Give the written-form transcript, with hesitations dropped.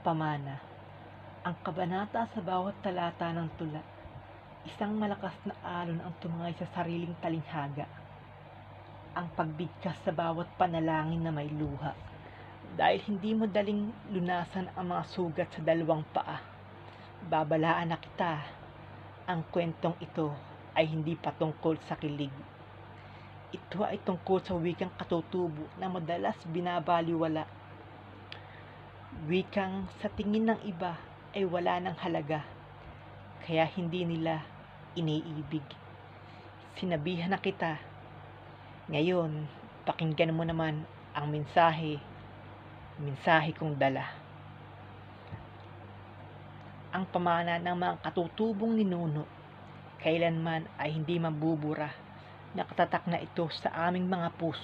Pamana. Ang kabanata sa bawat talata ng tula, isang malakas na alon ang tumangay sa sariling talinghaga. Ang pagbigkas sa bawat panalangin na may luha. Dahil hindi mo daling lunasan ang mga sugat sa dalawang paa. Babalaan na kita. Ang kwentong ito ay hindi patungkol sa kilig. Ito ay tungkol sa wikang katutubo na madalas binabaliwala. Wikang sa tingin ng iba ay wala ng halaga, kaya hindi nila iniibig. Sinabihan na kita. Ngayon, pakinggan mo naman ang mensahe kong dala. Ang pamana ng mga katutubong ninuno, kailanman ay hindi mabubura. Nakatatak na ito sa aming mga puso.